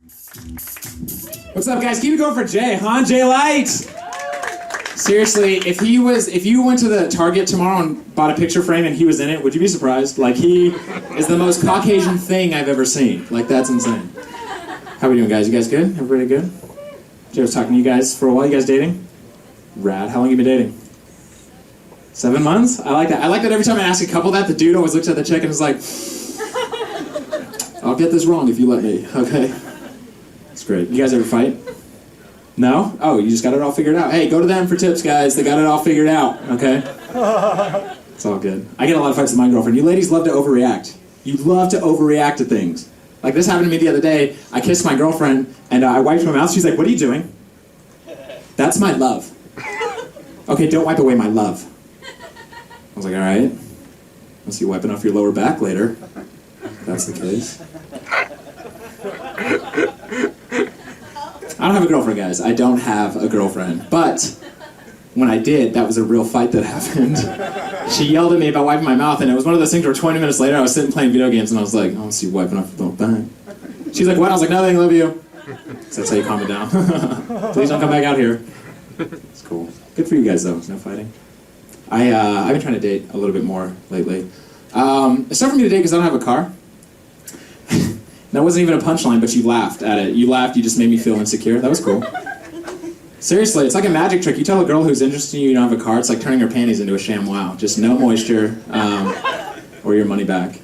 What's up, guys? Keep it going for Jay, huh? Jay Light! Seriously, if you went to the Target tomorrow and bought a picture frame and he was in it, would you be surprised? Like, he is the most Caucasian thing I've ever seen. Like, that's insane. How are we doing, guys? You guys good? Everybody good? Jay was talking to you guys for a while. You guys dating? Rad. How long have you been dating? 7 months? I like that. I like that every time I ask a couple that, the dude always looks at the chick and is like, I'll get this wrong if you let me, okay? That's great. You guys ever fight? No? Oh, you just got it all figured out. Hey, go to them for tips, guys. They got it all figured out, okay? It's all good. I get a lot of fights with my girlfriend. You ladies love to overreact. You love to overreact to things. Like, this happened to me the other day. I kissed my girlfriend, and I wiped my mouth. She's like, what are you doing? That's my love. Okay, don't wipe away my love. I was like, all right. Unless you wiping off your lower back later. If that's the case. I don't have a girlfriend, guys. I don't have a girlfriend. But when I did, that was a real fight that happened. She yelled at me about wiping my mouth, and it was one of those things where 20 minutes later I was sitting playing video games, and I was like, oh, I see you wiping off your little back. She's like, what? I was like, nothing, love you. So that's how you calm it down. Please don't come back out here. It's cool. Good for you guys, though. No fighting. I've been trying to date a little bit more lately. It's tough for me to date because I don't have a car. That wasn't even a punchline, but you laughed at it. You laughed, you just made me feel insecure. That was cool. Seriously, it's like a magic trick. You tell a girl who's interested in you, you don't have a car, it's like turning her panties into a sham wow. Just no moisture, or your money back.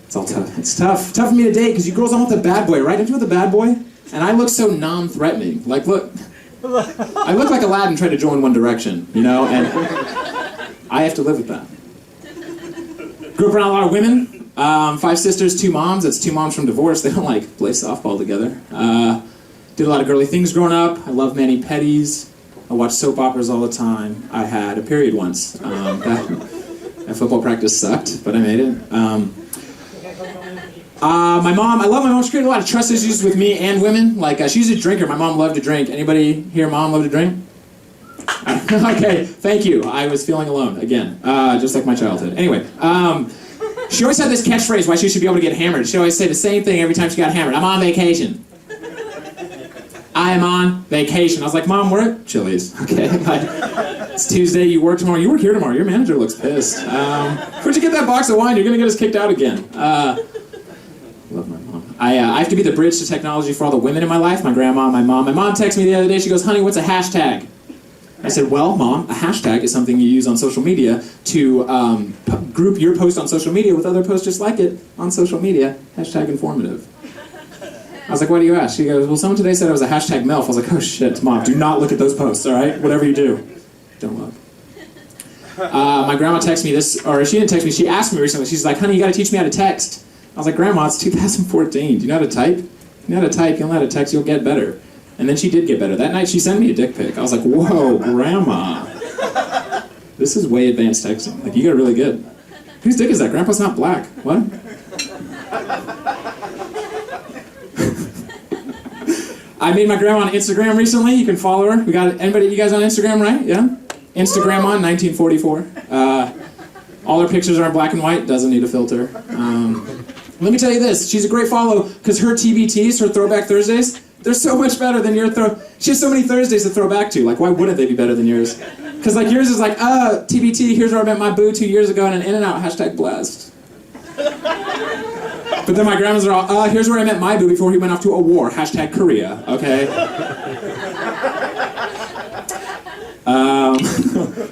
It's all tough. It's tough. Tough for me to date, because you girls don't want the bad boy, right? Don't you want the bad boy? And I look so non-threatening. Like, look, I look like Aladdin trying to join One Direction, you know? And I have to live with that. Grew up around a lot of women. 5 sisters, 2 moms. That's 2 moms from divorce. They don't like play softball together. Did a lot of girly things growing up. I love mani-pedis. I watched soap operas all the time. I had a period once. That football practice sucked, but I made it. My mom, I love my mom. She created a lot of trust issues with me and women. Like, she's a drinker. My mom loved to drink. Anybody here, mom, love to drink? Okay, thank you. I was feeling alone again, just like my childhood. Anyway, she always had this catchphrase why she should be able to get hammered. She always say the same thing every time she got hammered. I'm on vacation. I am on vacation. I was like, Mom, we're at Chili's. Okay, like, it's Tuesday, you work tomorrow. You work here tomorrow. Your manager looks pissed. Where'd you get that box of wine? You're going to get us kicked out again. Love my mom. I have to be the bridge to technology for all the women in my life. My grandma, my mom. My mom texted me the other day. She goes, honey, what's a hashtag? I said, well, Mom, a hashtag is something you use on social media to group your post on social media with other posts just like it on social media. Hashtag informative. I was like, why do you ask? She goes, well, someone today said I was a hashtag MILF. I was like, oh shit, Mom, do not look at those posts, all right? Whatever you do, don't look. My grandma texted me this, or she didn't text me, she asked me recently, she's like, honey, you gotta teach me how to text. I was like, Grandma, it's 2014. Do you know how to type? You know how to type, you'll know how to text, you'll get better. And then she did get better. That night she sent me a dick pic. I was like, whoa, Grandma. This is way advanced texting. Like, you got really good. Whose dick is that? Grandpa's not black. What? I made my grandma on Instagram recently. You can follow her. We got anybody, you guys on Instagram, right? Yeah? Instagram on 1944. All her pictures are in black and white. Doesn't need a filter. Let me tell you this. She's a great follow because her TBTs, her Throwback Thursdays, they're so much better than your She has so many Thursdays to throw back to. Like, why wouldn't they be better than yours? Because, like, yours is like, TBT, here's where I met my boo 2 years ago in an In-N-Out, hashtag blessed. But then my grandmas are all, here's where I met my boo before he went off to a war, hashtag Korea, okay?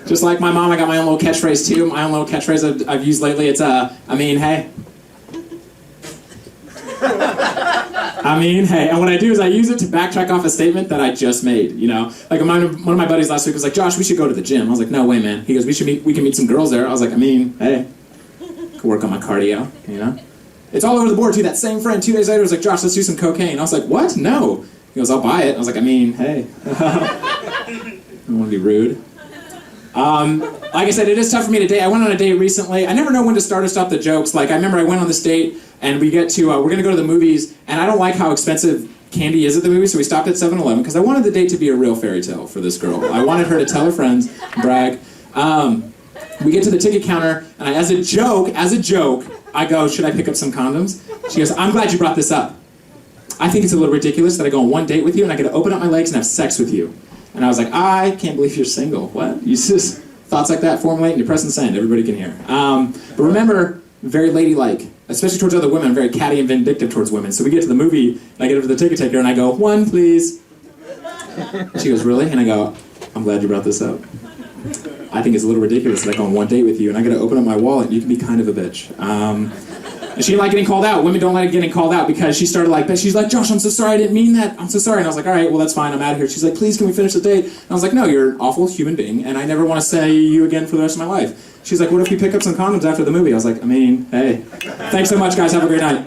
Just like my mom, I got my own little catchphrase too. My own little catchphrase I've used lately, it's, I mean, hey. I mean, hey, and what I do is I use it to backtrack off a statement that I just made, you know? Like, one of my buddies last week was like, Josh, we should go to the gym. I was like, no way, man. He goes, we can meet some girls there. I was like, I mean, hey, could work on my cardio, you know? It's all over the board, too. That same friend 2 days later was like, Josh, let's do some cocaine. I was like, what? No. He goes, I'll buy it. I was like, I mean, hey. I don't want to be rude. Like I said, it is tough for me to date. I went on a date recently. I never know when to start or stop the jokes. Like, I remember I went on this date, and we get to, we're going to go to the movies, and I don't like how expensive candy is at the movies, so we stopped at 7-Eleven, because I wanted the date to be a real fairy tale for this girl. I wanted her to tell her friends, brag. We get to the ticket counter, and as a joke, I go, should I pick up some condoms? She goes, I'm glad you brought this up. I think it's a little ridiculous that I go on one date with you and I get to open up my legs and have sex with you. And I was like, I can't believe you're single. What? You just, thoughts like that formulate and you press and send. Everybody can hear. But remember, very ladylike, especially towards other women. I'm very catty and vindictive towards women. So we get to the movie and I get over to the ticket taker and I go, one, please. And she goes, really? And I go, I'm glad you brought this up. I think it's a little ridiculous that I go on one date with you and I got to open up my wallet and you can be kind of a bitch. And she didn't like getting called out. Women don't like getting called out because she started like, she's like, Josh, I'm so sorry, I didn't mean that. I'm so sorry. And I was like, all right, well, that's fine, I'm out of here. She's like, please, can we finish the date? And I was like, no, you're an awful human being and I never want to say you again for the rest of my life. She's like, what if we pick up some condoms after the movie? I was like, I mean, hey. Thanks so much, guys. Have a great night.